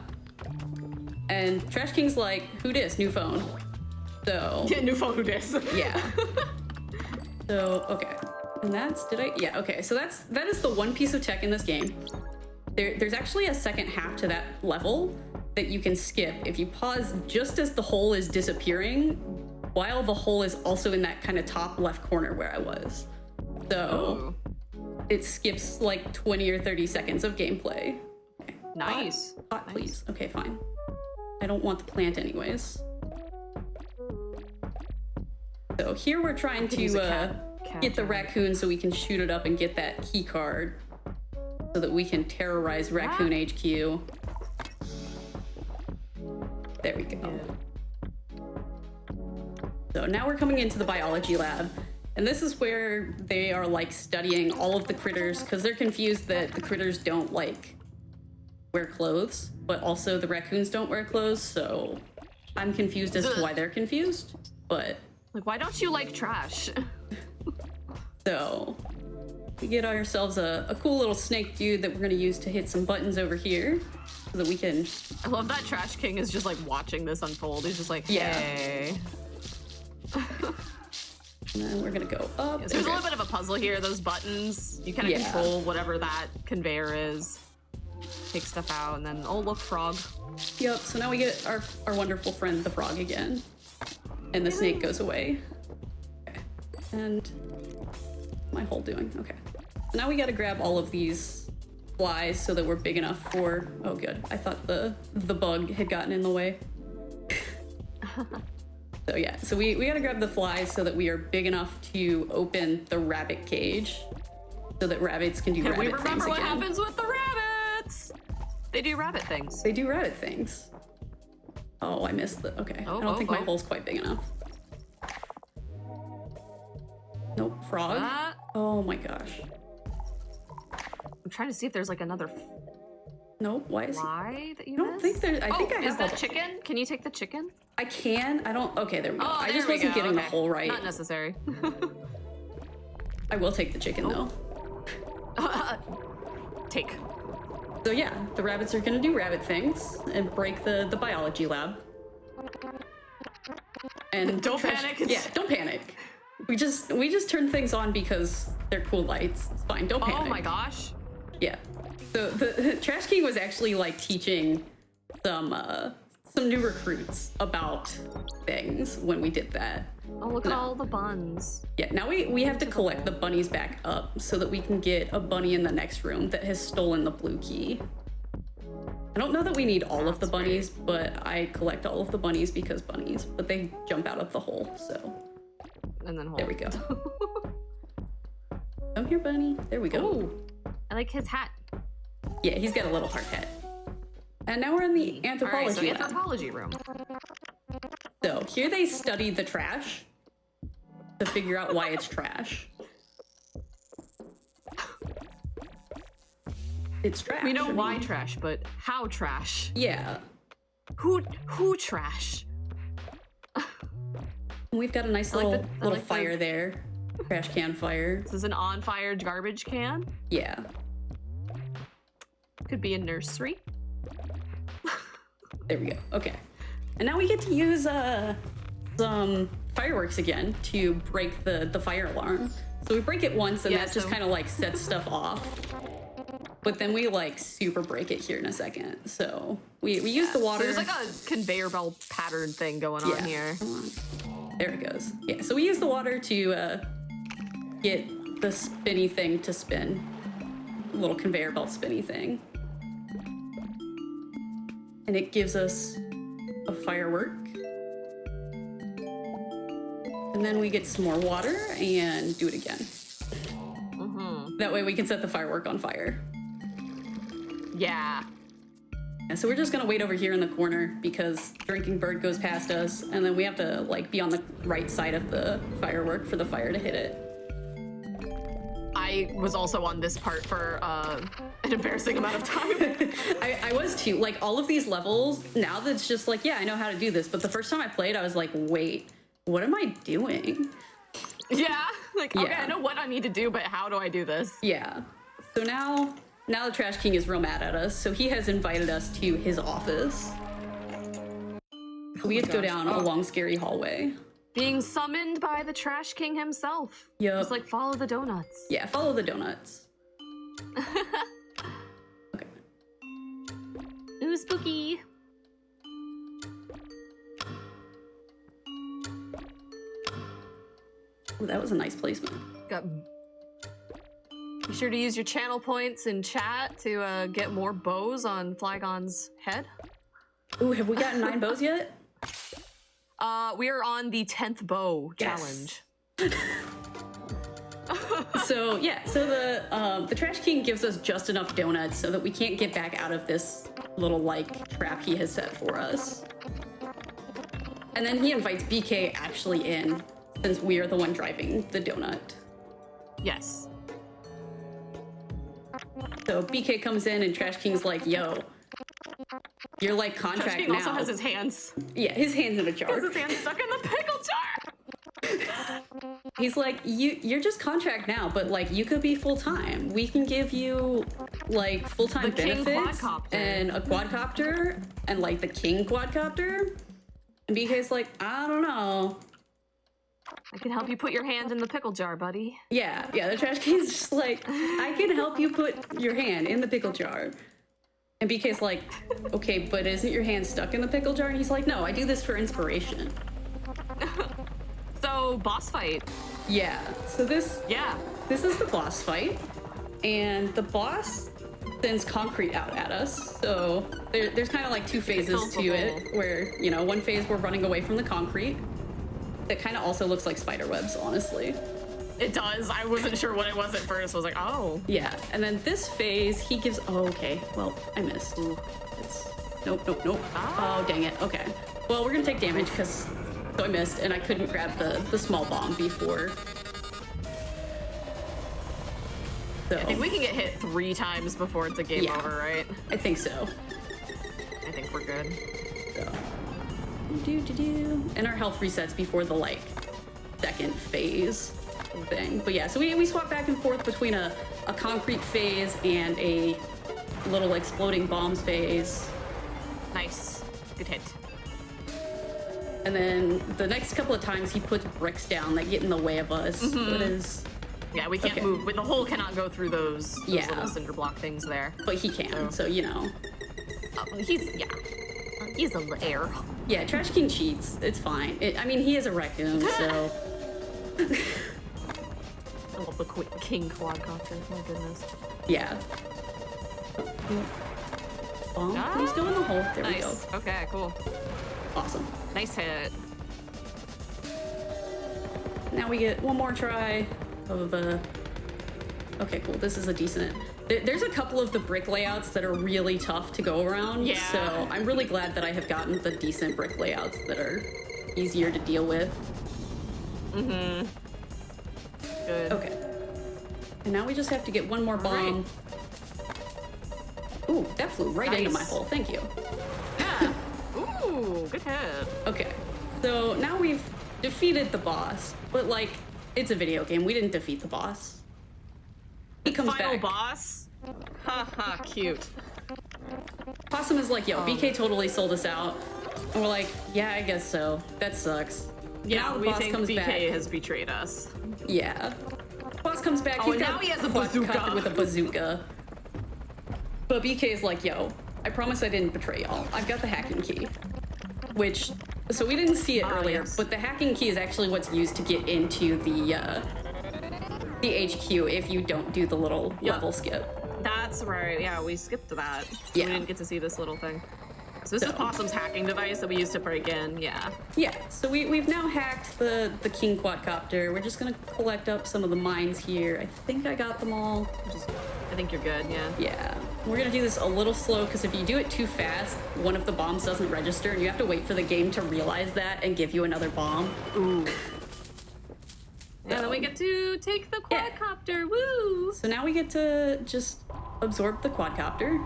And Trash King's like, who dis? New phone. So. Yeah, new phone, who dis? Yeah. So, okay. And okay. So that is the one piece of tech in this game. There's actually a second half to that level that you can skip if you pause just as the hole is disappearing, while the hole is also in that kind of top left corner where I was. So it skips like 20 or 30 seconds of gameplay. Okay. Nice. Hot, please. Okay, fine. I don't want the plant anyways. So here we're trying to get the raccoon so we can shoot it up and get that key card so that we can terrorize Raccoon HQ. There we go. So now we're coming into the biology lab, and this is where they are like studying all of the critters because they're confused that the critters don't like wear clothes, but also the raccoons don't wear clothes, so I'm confused as to why they're confused, but... Like, why don't you like trash? So, we get ourselves a cool little snake dude that we're gonna use to hit some buttons over here, so that we can... I love that Trash King is just like watching this unfold. He's just like, hey. And then we're gonna go up. So there's a little bit of a puzzle here. Those buttons, you kind of control whatever that conveyor is. Take stuff out, and then, oh, look, frog. Yep, so now we get our wonderful friend, the frog, again. And the snake goes away. Okay. And my hole doing? Okay. So now we gotta grab all of these flies so that we're big enough for... Oh, good. I thought the bug had gotten in the way. So yeah, so we gotta grab the flies so that we are big enough to open the rabbit cage so that rabbits can do rabbit things again. We remember what happens with the rabbits. They do rabbit things. They do rabbit things. Oh, I missed the... Okay. I don't think my hole's quite big enough. Nope. Frog. Oh my gosh. I'm trying to see if there's like another nope. Why is fly that you I don't think there's... I think I have... Is that chicken? Can you take the chicken? I can. I don't... Okay, there we go. Oh, I just wasn't getting the hole right. Not necessary. I will take the chicken, though. Take. So yeah, the rabbits are gonna do rabbit things and break the biology lab. And don't panic. Yeah, don't panic. We just turn things on because they're cool lights. It's fine. Don't panic. Oh my gosh. Yeah. So the Trash King was actually like teaching some new recruits about things when we did that. Oh, look at all the buns. Yeah, now we have to collect the bunnies back up so that we can get a bunny in the next room that has stolen the blue key. I don't know that we need all of the bunnies, but I collect all of the bunnies because bunnies, but they jump out of the hole, so. And then hold. There we go. Come here, bunny. There we go. Ooh, I like his hat. Yeah, he's got a little hard hat. And now we're in the anthropology lab. Anthropology room. So here they study the trash to figure out why it's trash. It's trash. We know why trash, but how trash? Yeah. Who trash? We've got a nice little fire there. Trash can fire. This is an on-fire garbage can? Yeah. Could be a nursery. There we go. Okay. And now we get to use some fireworks again to break the fire alarm. So we break it once and that just kind of like sets stuff off. But then we like super break it here in a second. So we use the water. So there's like a conveyor belt pattern thing going on here. Come on. There it goes. Yeah, so we use the water to get the spinny thing to spin. A little conveyor belt spinny thing. And it gives us a firework. And then we get some more water and do it again. That way we can set the firework on fire. Yeah. And so we're just gonna wait over here in the corner because Drinking Bird goes past us and then we have to like be on the right side of the firework for the fire to hit it. I was also on this part for an embarrassing amount of time. I was too. Like all of these levels, now that's just like, yeah, I know how to do this. But the first time I played, I was like, wait, what am I doing? Yeah, like, okay, I know what I need to do, but how do I do this? Yeah. So now the Trash King is real mad at us. So he has invited us to his office. We have to go down a long, scary hallway. Being summoned by the Trash King himself. Yep. Just like follow the donuts. Yeah, follow the donuts. Okay. Ooh, spooky. Ooh, that was a nice placement. Be sure to use your channel points in chat to get more bows on Flygon's head. Ooh, have we gotten 9 bows yet? We are on the 10th bow challenge. So yeah, so the Trash King gives us just enough donuts so that we can't get back out of this little like trap he has set for us. And then he invites BK actually in since we are the one driving the donut. Yes. So BK comes in and Trash King's like, yo, You're like contract King now. also has his hands. Yeah, his hands in a jar. Has his hands stuck in the pickle jar. He's like, you're just contract now, but like you could be full time. We can give you like full time benefits and a quadcopter and like the king quadcopter. And BK's like, I don't know. I can help you put your hand in the pickle jar, buddy. Yeah, the trash king's just like, I can help you put your hand in the pickle jar. And BK's like, okay, but isn't your hand stuck in the pickle jar? And he's like, no, I do this for inspiration. So, boss fight. Yeah, so this is the boss fight. And the boss sends concrete out at us. So there's kind of like two phases to it, where, you know, one phase we're running away from the concrete. That kind of also looks like spider webs, honestly. It does. I wasn't sure what it was at first. I was like, oh. Yeah, and then this phase, he gives... Oh, okay. Well, I missed. Nope. Oh, dang it. Okay. Well, we're gonna take damage, because... So I missed, and I couldn't grab the small bomb before. So... I think we can get hit 3 times before it's a game over, right? I think so. I think we're good. So... And our health resets before the, like, second phase thing. But yeah, so we swap back and forth between a concrete phase and a little exploding bombs phase. Nice. Good hit. And then the next couple of times he puts bricks down that get in the way of us. That is... Yeah, we can't move. The hole cannot go through those little cinder block things there. But he can, so you know. He's in the air. Yeah, Trash King cheats. It's fine. I mean, he is a raccoon, so... I love the king quadcopter. My goodness. Yeah. Bomb. He's still in the hole. There we go. Okay, cool. Awesome. Nice hit. Now we get one more try of Okay, cool. This is a decent... There's a couple of the brick layouts that are really tough to go around, so I'm really glad that I have gotten the decent brick layouts that are easier to deal with. Good. Okay. And now we just have to get one more bomb. Ooh, that flew right into my hole. Thank you. Yeah. Ooh, good hit. Okay. So now we've defeated the boss, but like, it's a video game. We didn't defeat the boss. He comes Final back. boss? Haha, cute. Possum is like, yo, BK totally sold us out. And we're like, yeah, I guess so. That sucks. Yeah, now the we boss think comes BK back. has betrayed us. Yeah. Boss comes back. Oh, and now he has a bazooka. With a bazooka. But BK is like, yo, I promise I didn't betray y'all. I've got the hacking key. Which, so we didn't see it earlier, but the hacking key is actually what's used to get into the HQ if you don't do the little level skip. That's right. Yeah, we skipped that. Yeah. We didn't get to see this little thing. So this is Possum's hacking device that we used to break in. Yeah. Yeah. So we've now hacked the king quadcopter. We're just gonna collect up some of the mines here. I think I got them all. I think you're good. Yeah. Yeah. We're gonna do this a little slow because if you do it too fast, one of the bombs doesn't register, and you have to wait for the game to realize that and give you another bomb. Ooh. And then we get to take the quadcopter. Woo! So now we get to just absorb the quadcopter.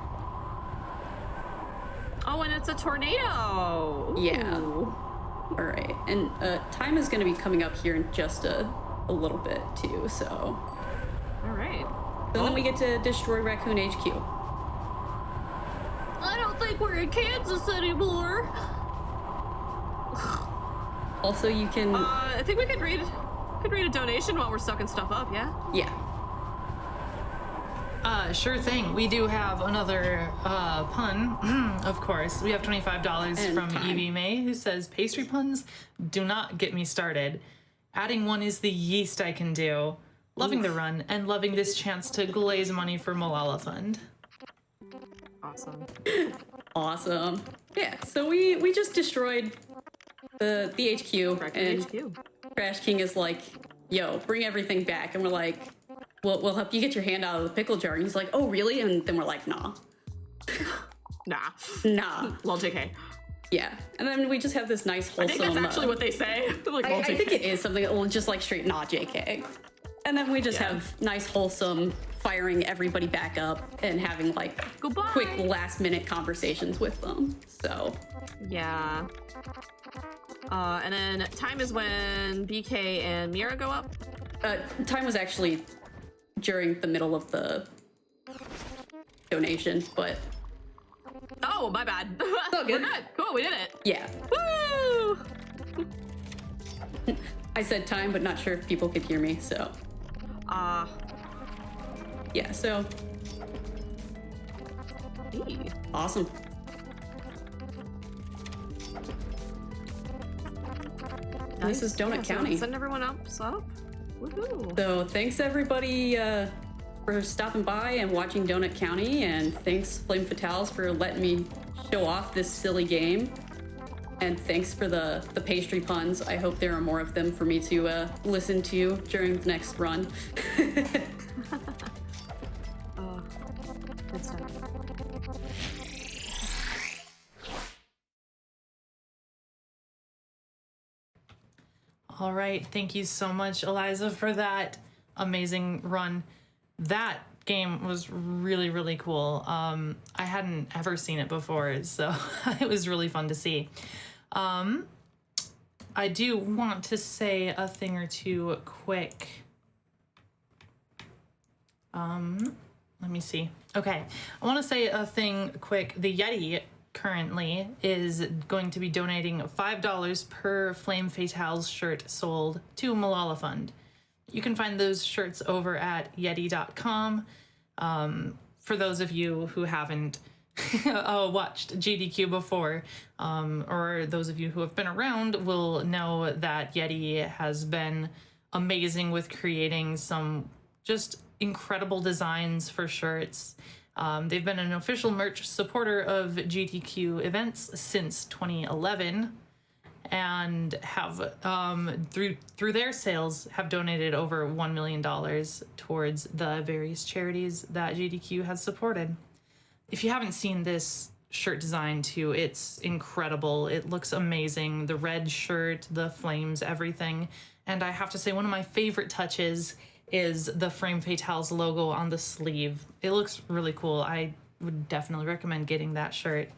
Oh, and it's a tornado. Ooh. Yeah. All right. And time is going to be coming up here in just a little bit too. So. All right. So then we get to destroy Raccoon HQ. I don't think we're in Kansas anymore. Also, you can. I think we could read a donation while we're sucking stuff up. Yeah. Yeah. Sure thing. We do have another pun, of course. We have $25 And from time. Evie May, who says, pastry puns do not get me started. Adding one is the yeast I can do. Loving the run and loving this chance to glaze money for Malala Fund. Awesome. Awesome. Yeah. So we just destroyed the HQ, and HQ. Trash King is like, yo, bring everything back, and we're like, we'll help you get your hand out of the pickle jar. And he's like, oh, really? And then we're like, nah. Nah. Lol, JK. Yeah. And then we just have this nice wholesome... I think that's actually what they say. Like, I think it is something that will just like straight nah, JK. And then we just have nice wholesome firing everybody back up and having like Goodbye. quick last-minute conversations with them. So Yeah. And then time is when BK and Mira go up. time was actually during the middle of the donation, but Oh, my bad. all good. We're good. Cool, we did it. yeah. Woo! I said time, but not sure if people could hear me, so yeah, so Hey. awesome. This is Donut County. Send everyone up. Woohoo. So thanks everybody for stopping by and watching Donut County, and thanks Flame Fatales for letting me show off this silly game. And thanks for the pastry puns. I hope there are more of them for me to listen to during the next run. Good stuff. All right, thank you so much, Aalaizah, for that amazing run. That game was really, really cool. I hadn't ever seen it before, so it was really fun to see. I do want to say a thing or two quick. Let me see. Okay, I want to say a thing quick. The Yeti currently is going to be donating $5 per Flame Fatales shirt sold to Malala Fund. You can find those shirts over at yeti.com. For those of you who haven't watched GDQ before, or those of you who have been around will know that Yeti has been amazing with creating some just incredible designs for shirts. They've been an official merch supporter of GDQ events since 2011, and have through their sales have donated over $1 million towards the various charities that GDQ has supported. If you haven't seen this shirt design too, it's incredible. It looks amazing. The red shirt, the flames, everything. And I have to say, one of my favorite touches is the Flame Fatales logo on the sleeve. It looks really cool. I would definitely recommend getting that shirt.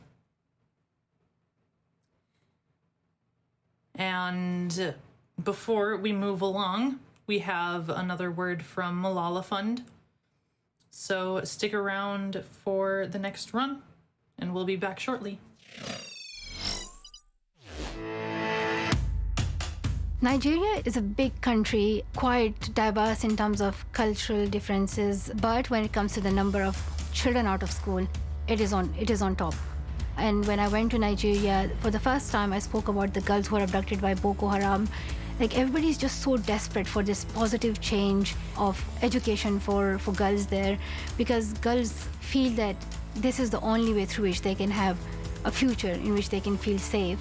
And before we move along, we have another word from Malala Fund. So stick around for the next run, and we'll be back shortly. Nigeria is a big country, quite diverse in terms of cultural differences, but when it comes to the number of children out of school, it is on top. And when I went to Nigeria, for the first time I spoke about the girls who were abducted by Boko Haram. Like, everybody's just so desperate for this positive change of education for girls there, because girls feel that this is the only way through which they can have a future in which they can feel safe.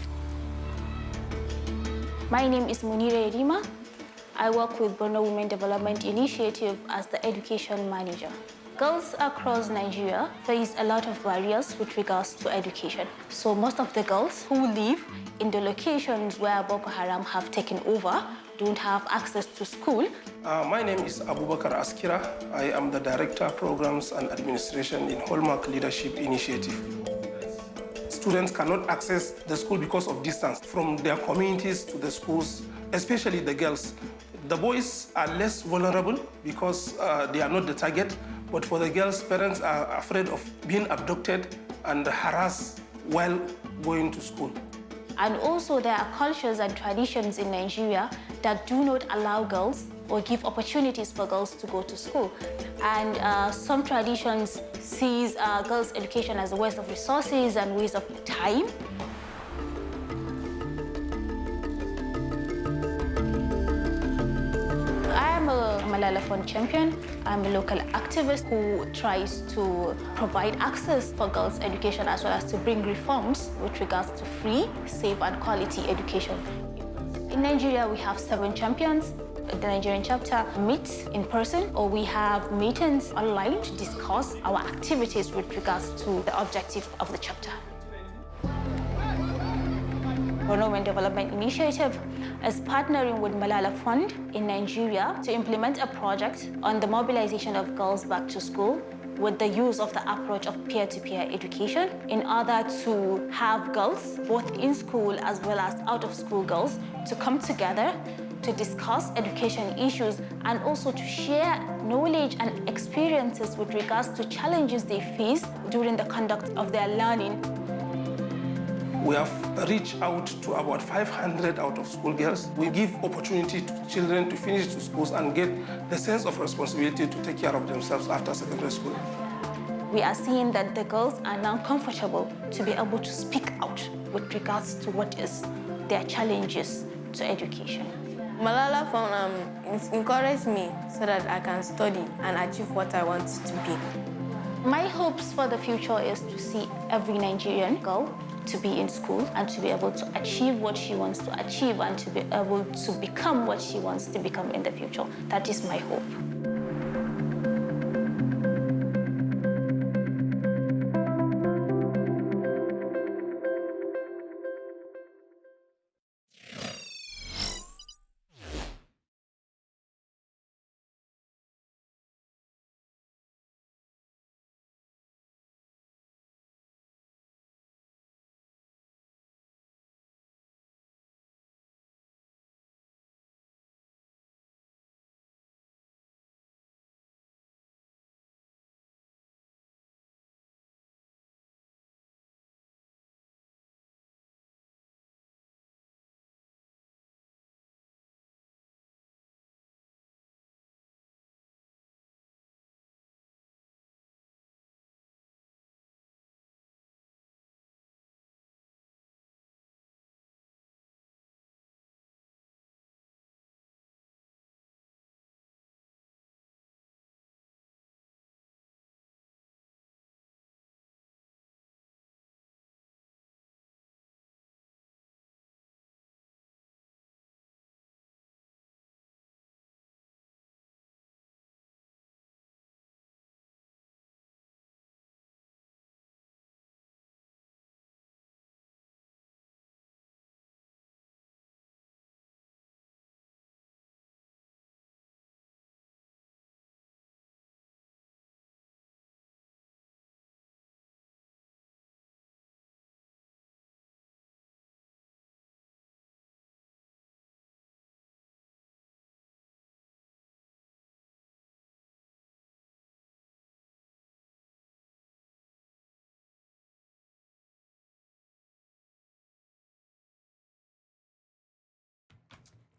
My name is Munira Erima. I work with Borno Women Development Initiative as the education manager. Girls across Nigeria face a lot of barriers with regards to education. So most of the girls who live in the locations where Boko Haram have taken over don't have access to school. My name is Abubakar Askira. I am the Director of Programs and Administration in Hallmark Leadership Initiative. Students cannot access the school because of distance from their communities to the schools, especially the girls. The boys are less vulnerable because they are not the target, but for the girls, parents are afraid of being abducted and harassed while going to school. And also there are cultures and traditions in Nigeria that do not allow girls or give opportunities for girls to go to school. And some traditions sees girls' education as a waste of resources and waste of time. I am a Malala Fund champion. I'm a local activist who tries to provide access for girls' education as well as to bring reforms with regards to free, safe, and quality education. In Nigeria, we have 7 champions. The Nigerian chapter meets in person, or we have meetings online to discuss our activities with regards to the objective of the chapter. Women Development Initiative is partnering with Malala Fund in Nigeria to implement a project on the mobilization of girls back to school with the use of the approach of peer-to-peer education in order to have girls, both in school as well as out of school girls, to come together to discuss education issues and also to share knowledge and experiences with regards to challenges they face during the conduct of their learning. We have reached out to about 500 out-of-school girls. We give opportunity to children to finish the schools and get the sense of responsibility to take care of themselves after secondary school. We are seeing that the girls are now comfortable to be able to speak out with regards to what is their challenges to education. Malala Fund encouraged me so that I can study and achieve what I want to be. My hopes for the future is to see every Nigerian girl to be in school and to be able to achieve what she wants to achieve and to be able to become what she wants to become in the future. That is my hope.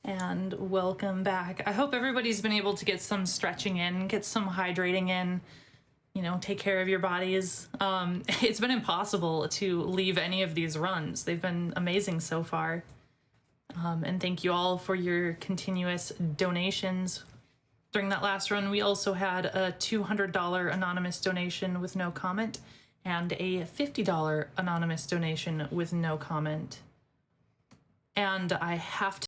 And welcome back. I hope everybody's been able to get some stretching in, get some hydrating in, you know, take care of your bodies. It's been impossible to leave any of these runs. They've been amazing so far. And thank you all for your continuous donations. During that last run, we also had a $200 anonymous donation with no comment and a $50 anonymous donation with no comment. And I have to